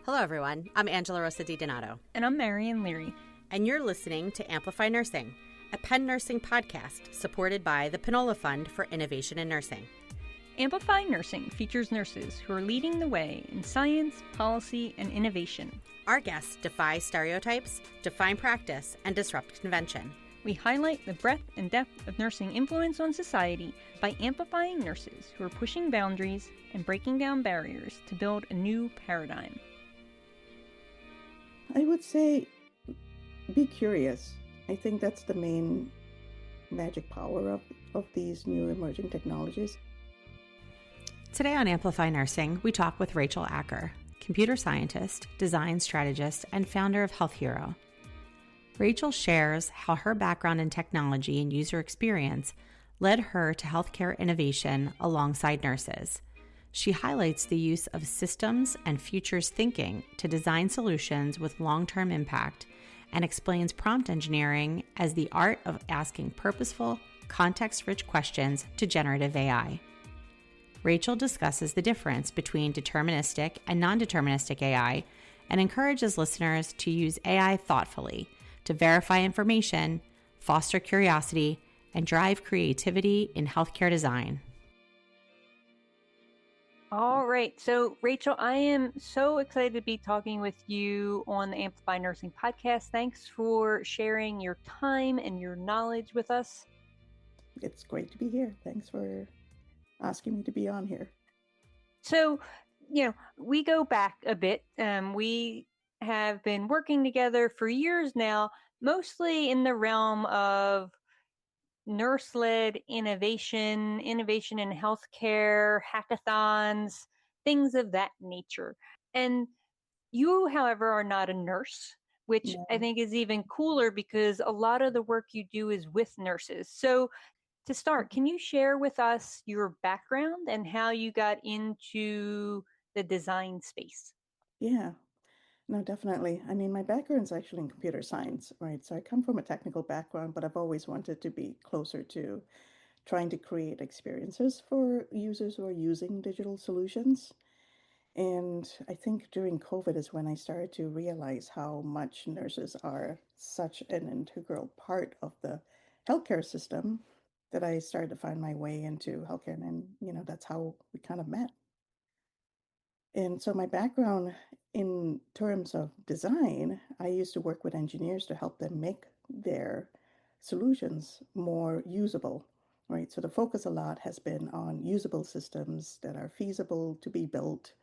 Hello, everyone. I'm Angela Rosa DiDonato. And I'm Marian Leary. And you're listening to Amplify Nursing, a Penn nursing podcast supported by the Pinola Fund for Innovation in Nursing. Amplify Nursing features nurses who are leading the way in science, policy, and innovation. Our guests defy stereotypes, define practice, and disrupt convention. We highlight the breadth and depth of nursing influence on society by amplifying nurses who are pushing boundaries and breaking down barriers to build a new paradigm. I would say be curious. I think that's the main magic power of these new emerging technologies. Today on Amplify Nursing, we talk with Rachael Acker, computer scientist, design strategist, and founder of Health Hero. Rachael shares how her background in technology and user experience led her to healthcare innovation alongside nurses. She highlights the use of systems and futures thinking to design solutions with long-term impact and explains prompt engineering as the art of asking purposeful, context-rich questions to generative AI. Rachael discusses the difference between deterministic and non-deterministic AI and encourages listeners to use AI thoughtfully to verify information, foster curiosity, and drive creativity in healthcare design. All right. So, Rachael, I am so excited to be talking with you on the Amplify Nursing podcast. Thanks for sharing your time and your knowledge with us. It's great to be here. Thanks for asking me to be on here. So, we go back a bit. We have been working together for years now, mostly in the realm of nurse-led innovation in healthcare, hackathons, things of that nature. And you, however, are not a nurse, which I think is even cooler because a lot of the work you do is with nurses. So to start, can you share with us your background and how you got into the design space? Yeah, no, definitely. I mean, my background's actually in computer science, right? So I come from a technical background, but I've always wanted to be closer to trying to create experiences for users who are using digital solutions. And I think during COVID is when I started to realize how much nurses are such an integral part of the healthcare system that I started to find my way into healthcare. And, that's how we kind of met. And so my background in terms of design, I used to work with engineers to help them make their solutions more usable, right? So the focus a lot has been on usable systems that are feasible to be built.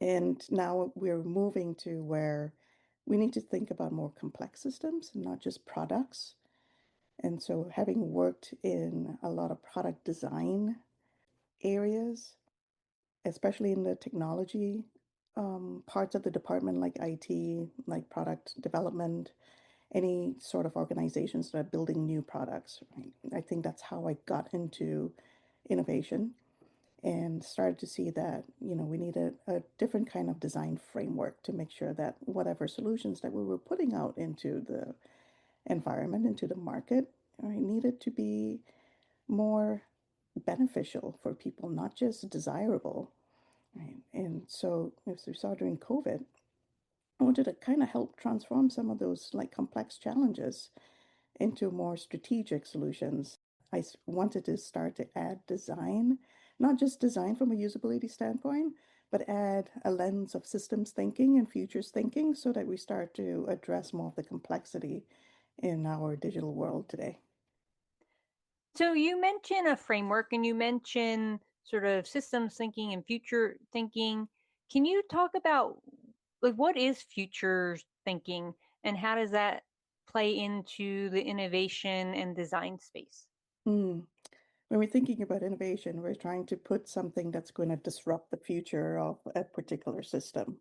And now we're moving to where we need to think about more complex systems, not just products. And so having worked in a lot of product design areas, especially in the technology parts of the department like IT, like product development, any sort of organizations that are building new products, right? I think that's how I got into innovation and started to see that, we needed a different kind of design framework to make sure that whatever solutions that we were putting out into the environment, into the market, right, needed to be more beneficial for people, not just desirable. Right. And so, as we saw during COVID, I wanted to kind of help transform some of those like complex challenges into more strategic solutions. I wanted to start to add design, not just design from a usability standpoint, but add a lens of systems thinking and futures thinking so that we start to address more of the complexity in our digital world today. So you mention a framework and you mention sort of systems thinking and future thinking. Can you talk about what is future thinking and how does that play into the innovation and design space? When we're thinking about innovation, we're trying to put something that's going to disrupt the future of a particular system,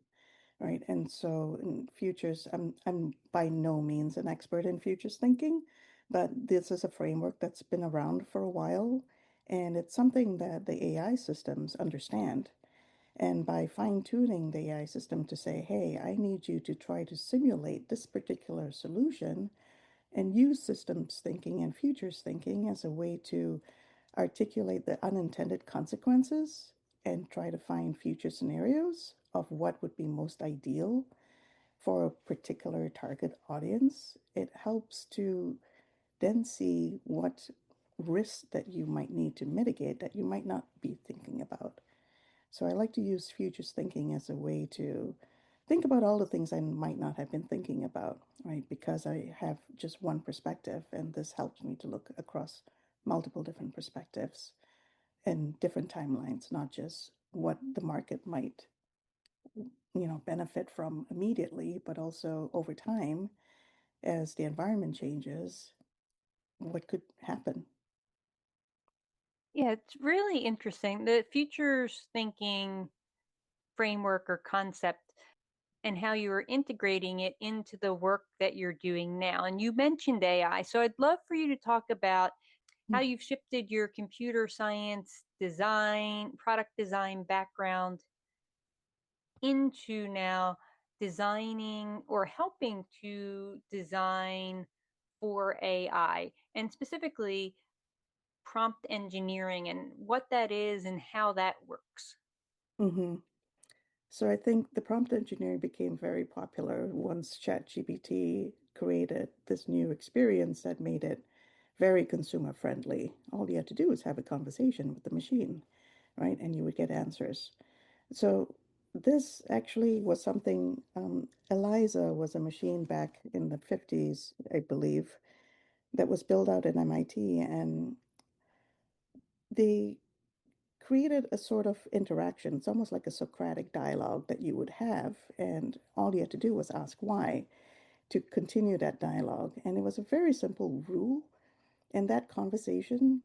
right? And so in futures, I'm by no means an expert in futures thinking, but this is a framework that's been around for a while, and it's something that the AI systems understand. And by fine-tuning the AI system to say, hey, I need you to try to simulate this particular solution and use systems thinking and futures thinking as a way to articulate the unintended consequences and try to find future scenarios of what would be most ideal for a particular target audience, it helps to then see what risks that you might need to mitigate that you might not be thinking about. So I like to use futures thinking as a way to think about all the things I might not have been thinking about, right? Because I have just one perspective, and this helps me to look across multiple different perspectives and different timelines, not just what the market might, benefit from immediately, but also over time as the environment changes, what could happen. Yeah, it's really interesting. The futures thinking framework or concept and how you are integrating it into the work that you're doing now. And you mentioned AI. So I'd love for you to talk about how Mm. you've shifted your computer science design, product design background into now designing or helping to design for AI, and specifically prompt engineering and what that is and how that works. Mm-hmm. So I think the prompt engineering became very popular once ChatGPT created this new experience that made it very consumer friendly. All you had to do was have a conversation with the machine, right? And you would get answers. So this actually was something, ELIZA was a machine back in the 50s, I believe, that was built out at MIT. And they created a sort of interaction. It's almost like a Socratic dialogue that you would have, and all you had to do was ask why to continue that dialogue. And it was a very simple rule, and that conversation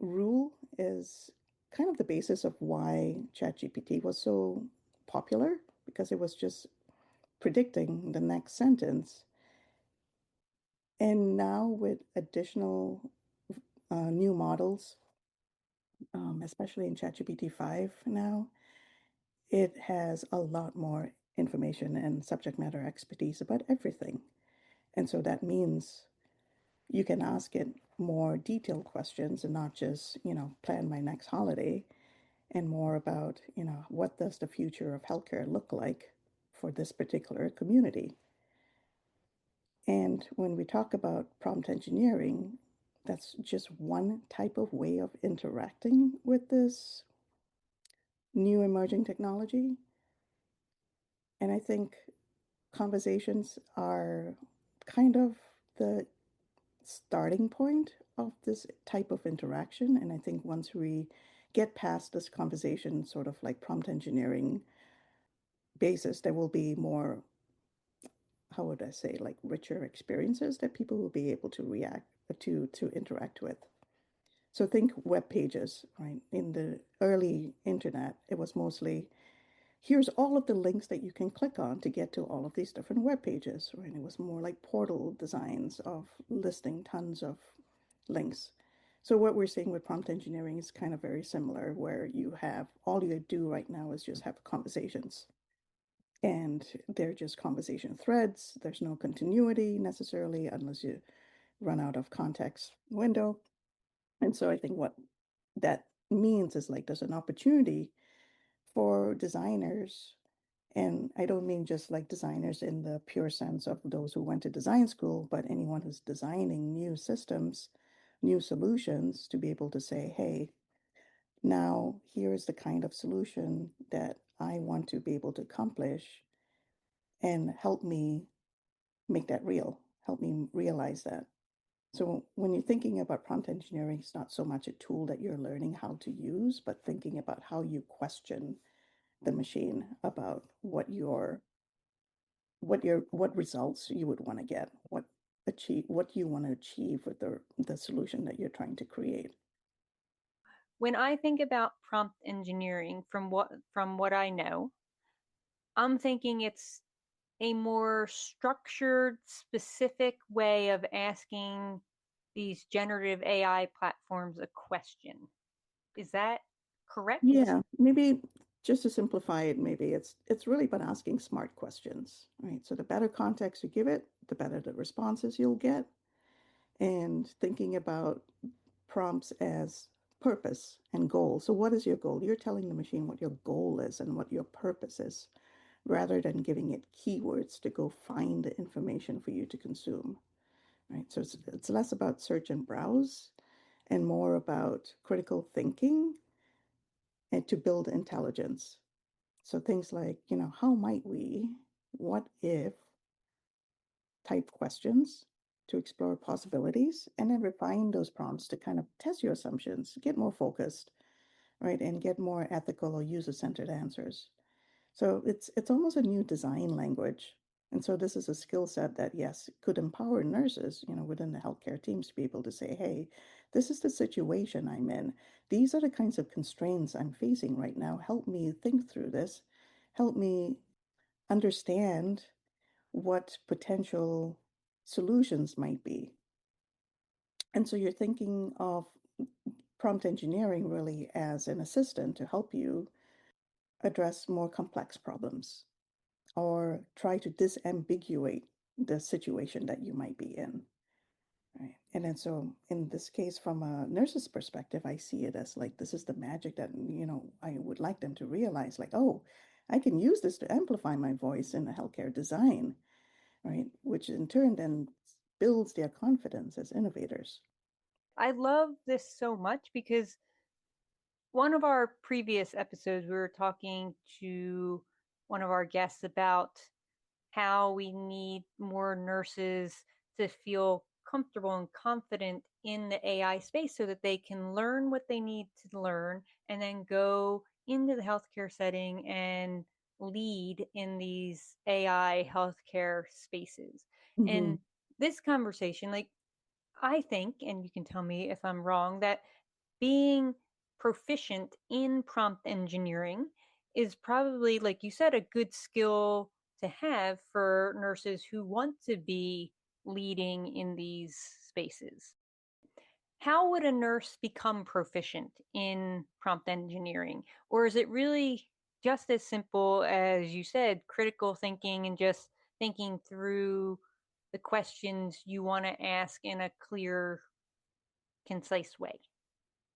rule is kind of the basis of why ChatGPT was so popular because it was just predicting the next sentence. And now, with additional new models, especially in ChatGPT 5 now, it has a lot more information and subject matter expertise about everything. And so that means you can ask it more detailed questions and not just, plan my next holiday and more about, what does the future of healthcare look like for this particular community? And when we talk about prompt engineering, that's just one type of way of interacting with this new emerging technology. And I think conversations are kind of the starting point of this type of interaction. And I think once we get past this conversation, sort of like prompt engineering basis, there will be more, how would I say, like richer experiences that people will be able to react to interact with. So think web pages, right? In the early internet, it was mostly here's all of the links that you can click on to get to all of these different web pages, right? It was more like portal designs of listing tons of links. So what we're seeing with prompt engineering is kind of very similar, where you have all you do right now is just have conversations. And they're just conversation threads. There's no continuity necessarily unless you run out of context window. And so I think what that means is like there's an opportunity for designers, and I don't mean just like designers in the pure sense of those who went to design school, but anyone who's designing new systems, new solutions to be able to say, hey, now here's the kind of solution that I want to be able to accomplish and help me make that real, help me realize that. So when you're thinking about prompt engineering, it's not so much a tool that you're learning how to use, but thinking about how you question the machine about what results you would want to get, what you want to achieve with the solution that you're trying to create. When I think about prompt engineering from what I know, I'm thinking it's a more structured, specific way of asking these generative AI platforms a question. Is that correct? Yeah, maybe just to simplify it, maybe it's really about asking smart questions, right? So the better context you give it, the better the responses you'll get, and thinking about prompts as purpose and goal. So, what is your goal? You're telling the machine what your goal is and what your purpose is, rather than giving it keywords to go find the information for you to consume. Right. So, it's less about search and browse and more about critical thinking and to build intelligence. So, things like, how might we, what if type questions to explore possibilities and then refine those prompts to kind of test your assumptions, get more focused, right, and get more ethical or user-centered answers. So it's almost a new design language. And so this is a skill set that, yes, could empower nurses, within the healthcare teams to be able to say, hey, this is the situation I'm in. These are the kinds of constraints I'm facing right now. Help me think through this. Help me understand what potential solutions might be. And so you're thinking of prompt engineering really as an assistant to help you address more complex problems or try to disambiguate the situation that you might be in. Right. And then so in this case, from a nurse's perspective, I see it as like this is the magic that, I would like them to realize, like, oh, I can use this to amplify my voice in a healthcare design, right? Which in turn then builds their confidence as innovators. I love this so much because one of our previous episodes, we were talking to one of our guests about how we need more nurses to feel comfortable and confident in the AI space so that they can learn what they need to learn and then go into the healthcare setting and lead in these AI healthcare spaces. Mm-hmm. And this conversation, like, I think, and you can tell me if I'm wrong, that being proficient in prompt engineering is probably, like you said, a good skill to have for nurses who want to be leading in these spaces. How would a nurse become proficient in prompt engineering? Or is it really just as simple as you said, critical thinking and just thinking through the questions you want to ask in a clear, concise way?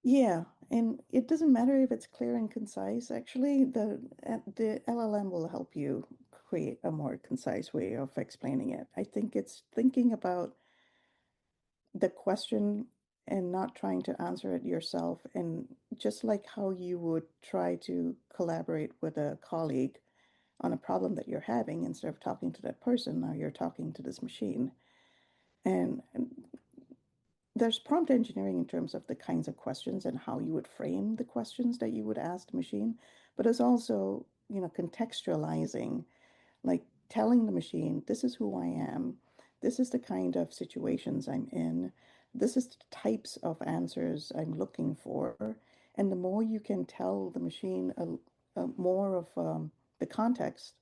Yeah, and it doesn't matter if it's clear and concise. Actually, the LLM will help you create a more concise way of explaining it. I think it's thinking about the question and not trying to answer it yourself, and just like how you would try to collaborate with a colleague on a problem that you're having, instead of talking to that person, now you're talking to this machine. And there's prompt engineering in terms of the kinds of questions and how you would frame the questions that you would ask the machine, but it's also, contextualizing, like telling the machine, this is who I am, this is the kind of situations I'm in, this is the types of answers I'm looking for. And the more you can tell the machine more of the context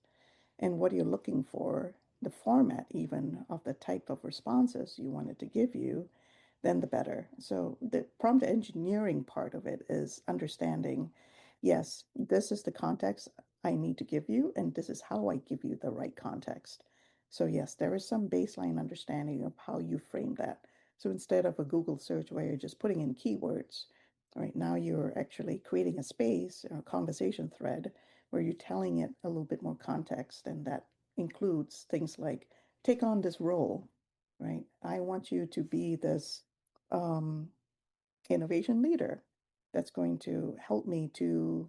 and what you're looking for, the format even of the type of responses you want it to give you, then the better. So the prompt engineering part of it is understanding, yes, this is the context I need to give you, and this is how I give you the right context. So yes, there is some baseline understanding of how you frame that. So instead of a Google search where you're just putting in keywords, right now you're actually creating a space or a conversation thread where you're telling it a little bit more context, and that includes things like take on this role, right? I want you to be this um, innovation leader that's going to help me to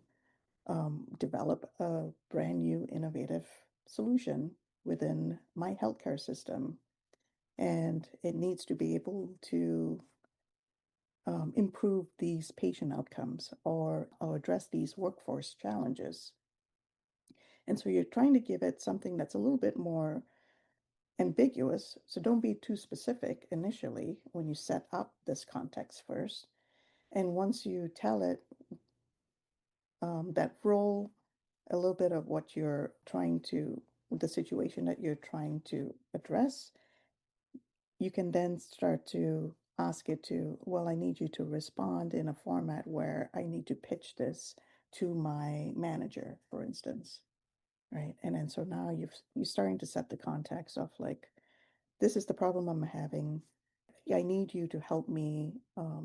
develop a brand new innovative solution within my healthcare system. And it needs to be able to improve these patient outcomes or address these workforce challenges. And so you're trying to give it something that's a little bit more ambiguous. So don't be too specific initially when you set up this context first. And once you tell it that role, a little bit of what you're trying to, the situation that you're trying to address, you can then start to ask it to, well, I need you to respond in a format where I need to pitch this to my manager, for instance. Right. And then so now you're starting to set the context of like, this is the problem I'm having. I need you to help me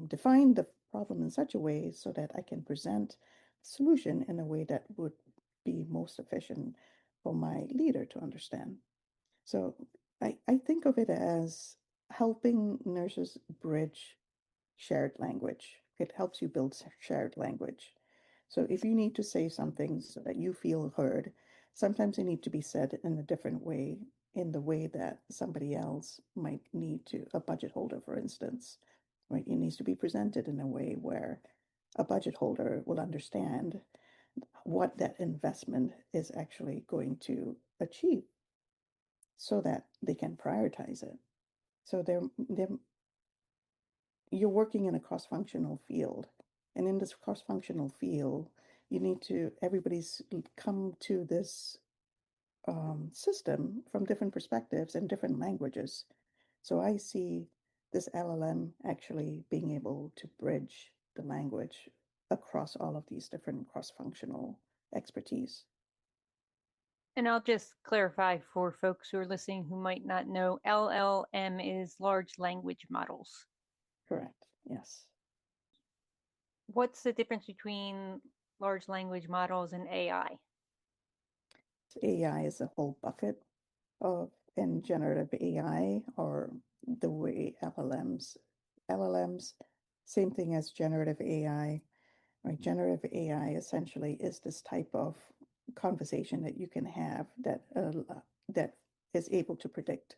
define problem in such a way so that I can present the solution in a way that would be most efficient for my leader to understand. So I think of it as helping nurses bridge shared language. It helps you build shared language. So if you need to say something so that you feel heard, sometimes it needs to be said in a different way, in the way that somebody else might need to, a budget holder, for instance, right? It needs to be presented in a way where a budget holder will understand what that investment is actually going to achieve so that they can prioritize it. So they're you're working in a cross-functional field. And in this cross-functional field, you need to, everybody's come to this system from different perspectives and different languages. So I see this LLM actually being able to bridge the language across all of these different cross-functional expertise. And I'll just clarify for folks who are listening who might not know, LLM is large language models. Correct. Yes. What's the difference between large language models and AI? AI is a whole bucket of in generative AI or the way LLMs, same thing as generative AI, right? Generative AI essentially is this type of conversation that you can have that is able to predict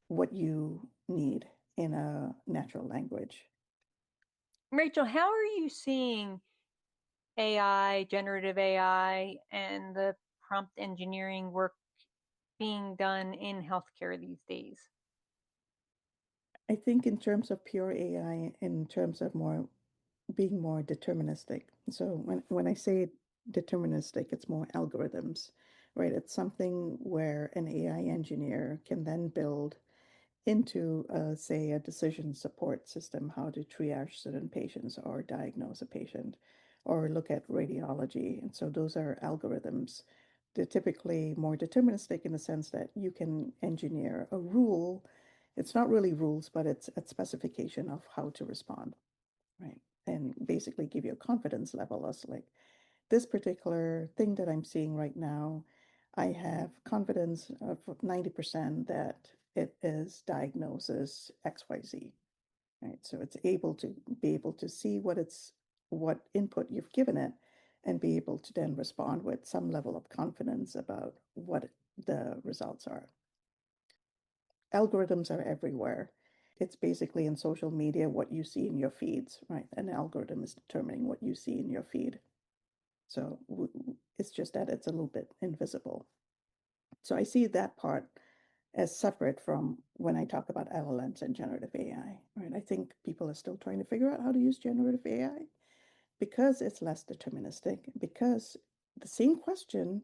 what you need in a natural language. Rachael, how are you seeing AI, generative AI, and the prompt engineering work being done in healthcare these days? I think in terms of pure AI, in terms of more being more deterministic. So when I say deterministic, it's more algorithms, right? It's something where an AI engineer can then build into, say, a decision support system, how to triage certain patients or diagnose a patient or look at radiology. And so those are algorithms. They're typically more deterministic in the sense that you can engineer a rule. It's not really rules, but it's a specification of how to respond, right? And basically give you a confidence level as like this particular thing that I'm seeing right now, I have confidence of 90% that it is diagnosis XYZ, right? So it's able to be able to see what input you've given it and be able to then respond with some level of confidence about what the results are. Algorithms are everywhere. It's basically in social media what you see in your feeds, right? An algorithm is determining what you see in your feed. So it's just that it's a little bit invisible. So I see that part as separate from when I talk about LLMs and generative AI, right? I think people are still trying to figure out how to use generative AI because it's less deterministic, because the same question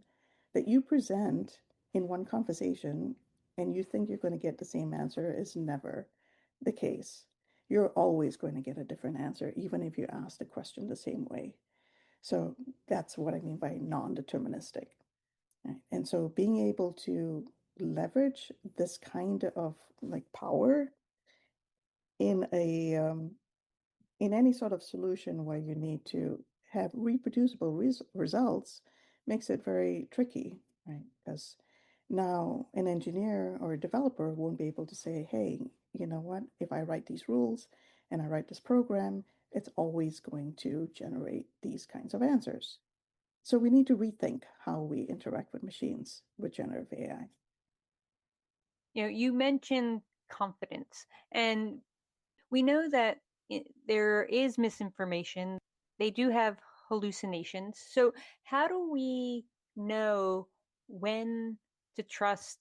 that you present in one conversation and you think you're going to get the same answer is never the case. You're always going to get a different answer, even if you ask the question the same way. So that's what I mean by non-deterministic. Right? And so being able to leverage this kind of like power in a in any sort of solution where you need to have reproducible results makes it very tricky, right? Because now an engineer or a developer won't be able to say, hey, you know what, if I write these rules and I write this program, it's always going to generate these kinds of answers. So we need to rethink how we interact with machines with generative AI. You mentioned confidence, and we know that there is misinformation. They do have hallucinations. So, how do we know when to trust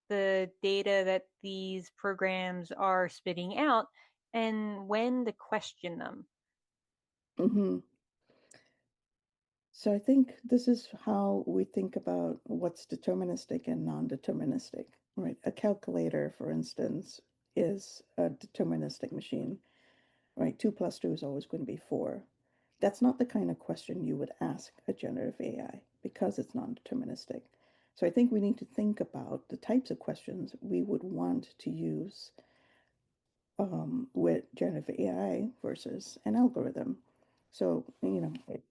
the data that these programs are spitting out and when to question them? Mm-hmm. So I think this is how we think about what's deterministic and non-deterministic, right? A calculator, for instance, is a deterministic machine, right? 2 plus 2 is always going to be 4. That's not the kind of question you would ask a generative AI because it's non-deterministic. So I think we need to think about the types of questions we would want to use with generative AI versus an algorithm. So,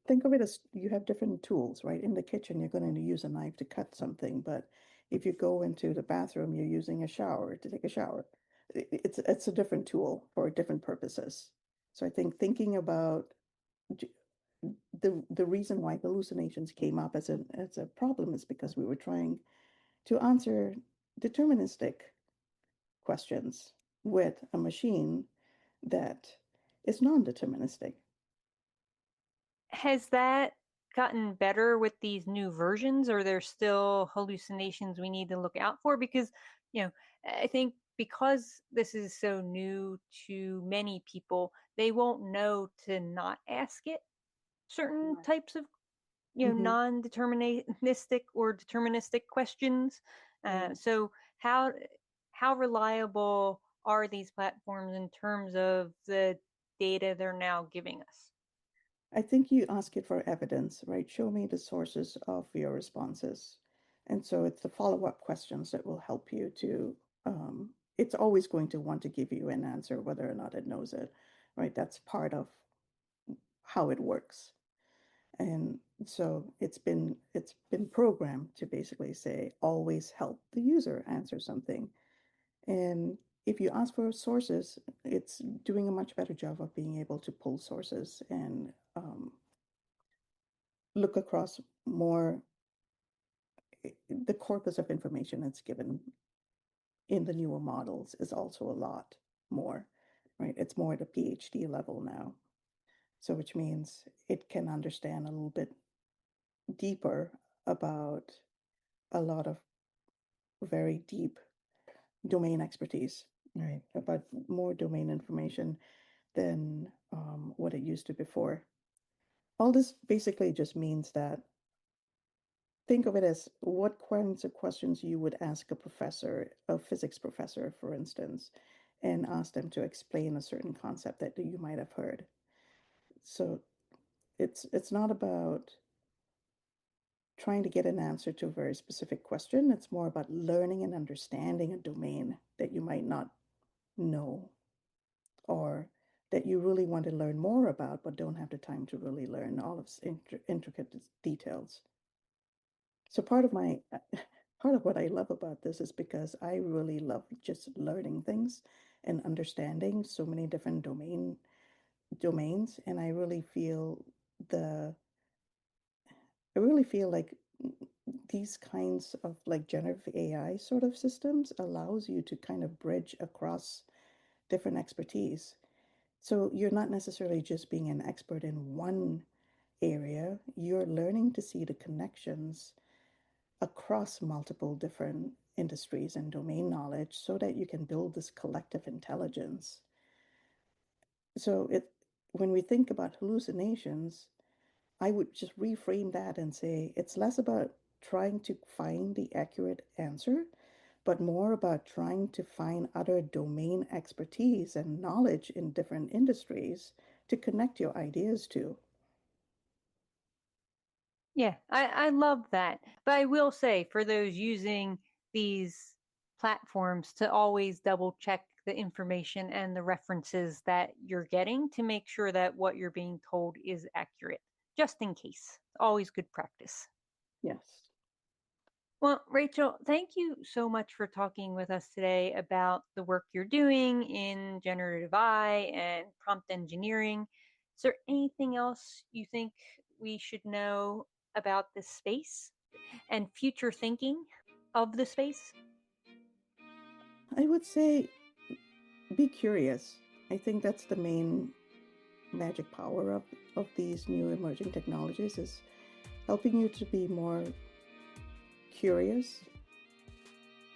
think of it as you have different tools, right? In the kitchen, you're going to use a knife to cut something, but if you go into the bathroom, you're using a shower to take a shower. It's a different tool for different purposes. So I think thinking about the reason why hallucinations came up as a problem is because we were trying to answer deterministic questions with a machine that is non-deterministic. Has that gotten better with these new versions, or there's still hallucinations we need to look out for? Because, I think because this is so new to many people, they won't know to not ask it certain Right. types of, Mm-hmm. non-deterministic or deterministic questions. Yeah. So how reliable are these platforms in terms of the data they're now giving us? I think you ask it for evidence, right? Show me the sources of your responses. And so it's the follow-up questions that will help you to, it's always going to want to give you an answer, whether or not it knows it, right? That's part of how it works. And so it's been programmed to basically say, always help the user answer something. And if you ask for sources, it's doing a much better job of being able to pull sources and look across more the corpus of information that's given in the newer models is also a lot more, right? It's more at a PhD level now. So, which means it can understand a little bit deeper about a lot of very deep domain expertise, right? About more domain information than what it used to before. All this basically just means that think of it as what kinds of questions you would ask a professor, a physics professor, for instance, and ask them to explain a certain concept that you might have heard. So it's not about trying to get an answer to a very specific question. It's more about learning and understanding a domain that you might not know or that you really want to learn more about, but don't have the time to really learn all of intricate details. So part of what I love about this is because I really love just learning things and understanding so many different domains, and the I really feel like these kinds of like generative AI sort of systems allows you to kind of bridge across different expertise. So you're not necessarily just being an expert in one area, you're learning to see the connections across multiple different industries and domain knowledge so that you can build this collective intelligence. So when we think about hallucinations, I would just reframe that and say it's less about trying to find the accurate answer, but more about trying to find other domain expertise and knowledge in different industries to connect your ideas to. Yeah, I love that. But I will say for those using these platforms to always double check the information and the references that you're getting to make sure that what you're being told is accurate, just in case. Always good practice. Yes. Well, Rachel, thank you so much for talking with us today about the work you're doing in generative AI and prompt engineering. Is there anything else you think we should know about this space and future thinking of the space? I would say be curious. I think that's the main magic power of these new emerging technologies is helping you to be more curious.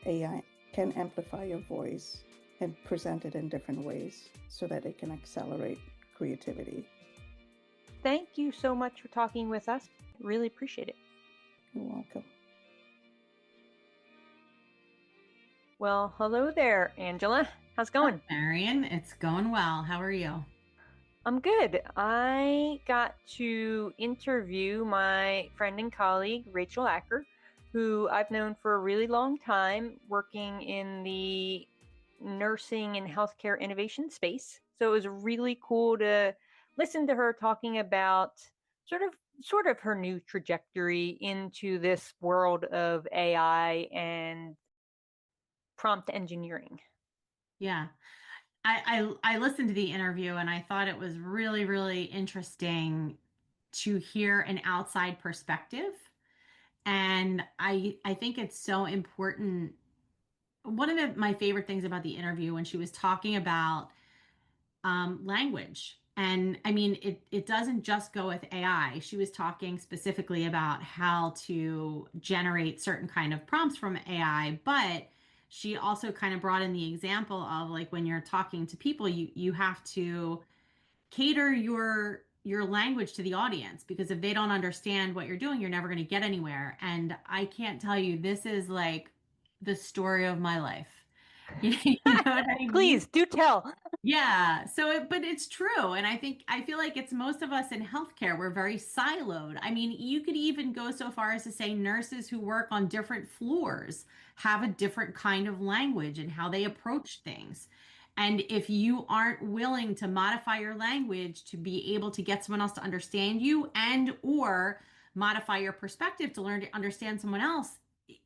AI can amplify your voice and present it in different ways so that it can accelerate creativity. Thank you so much for talking with us. Really appreciate it. You're welcome. Well, hello there, Angela. How's it going? Marion, it's going well. How are you? I'm good. I got to interview my friend and colleague, Rachael Acker, who I've known for a really long time, working in the nursing and healthcare innovation space. So it was really cool to listen to her talking about sort of her new trajectory into this world of AI and prompt engineering. Yeah. I listened to the interview and I thought it was really, really interesting to hear an outside perspective. And I think it's so important. One of my favorite things about the interview when she was talking about language. And I mean, it doesn't just go with AI. She was talking specifically about how to generate certain kind of prompts from AI, but she also kind of brought in the example of like when you're talking to people, you have to cater your language to the audience, because if they don't understand what you're doing, you're never going to get anywhere. And I can't tell you, this is like the story of my life. You know what I mean? Please do tell. Yeah. But it's true. And I feel like it's most of us in healthcare, we're very siloed. I mean, you could even go so far as to say nurses who work on different floors have a different kind of language and how they approach things. And if you aren't willing to modify your language to be able to get someone else to understand you and or modify your perspective to learn to understand someone else,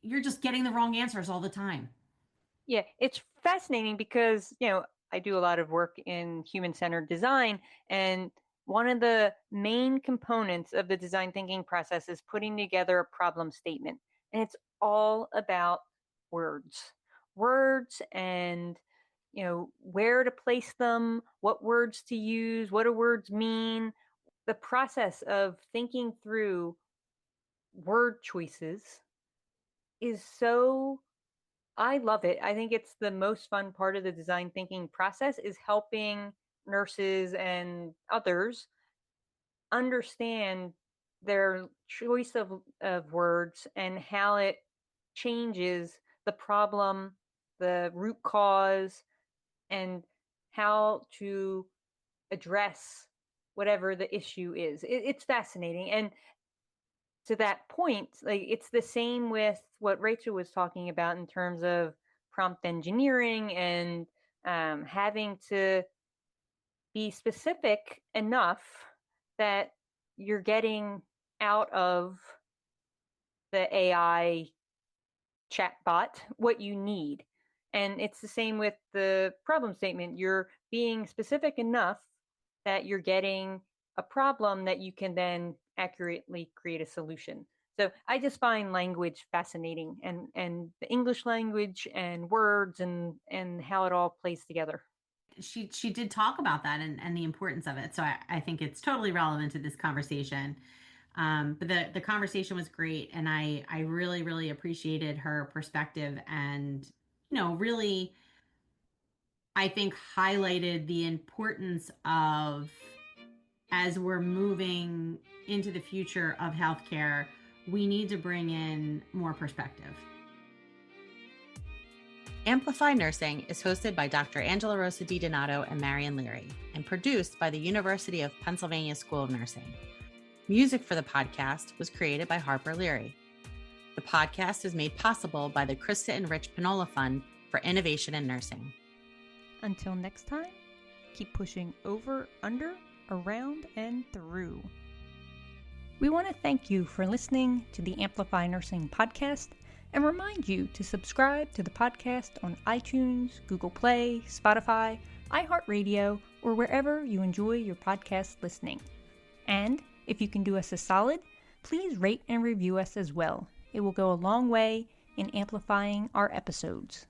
you're just getting the wrong answers all the time. Yeah, it's fascinating because, I do a lot of work in human-centered design, and one of the main components of the design thinking process is putting together a problem statement. And it's all about words. Words and, where to place them, what words to use, what do words mean. The process of thinking through word choices is so I love it. I think it's the most fun part of the design thinking process is helping nurses and others understand their choice of words and how it changes the problem, the root cause, and how to address whatever the issue is. It's fascinating. And to that point, like it's the same with what Rachel was talking about in terms of prompt engineering and having to be specific enough that you're getting out of the AI chatbot what you need. And it's the same with the problem statement. You're being specific enough that you're getting a problem that you can then accurately create a solution. So I just find language fascinating, and the English language and words and how it all plays together. She did talk about that and the importance of it. So I think it's totally relevant to this conversation. But the conversation was great, and I really, really appreciated her perspective and, really, I think highlighted the importance of, as we're moving into the future of healthcare, we need to bring in more perspective. Amplify Nursing is hosted by Dr. Angela Rosa DiDonato and Marion Leary and produced by the University of Pennsylvania School of Nursing. Music for the podcast was created by Harper Leary. The podcast is made possible by the Krista and Rich Pinola Fund for Innovation in Nursing. Until next time, keep pushing over, under, around, and through. We want to thank you for listening to the Amplify Nursing podcast and remind you to subscribe to the podcast on iTunes, Google Play, Spotify, iHeartRadio, or wherever you enjoy your podcast listening. And if you can do us a solid, please rate and review us as well. It will go a long way in amplifying our episodes.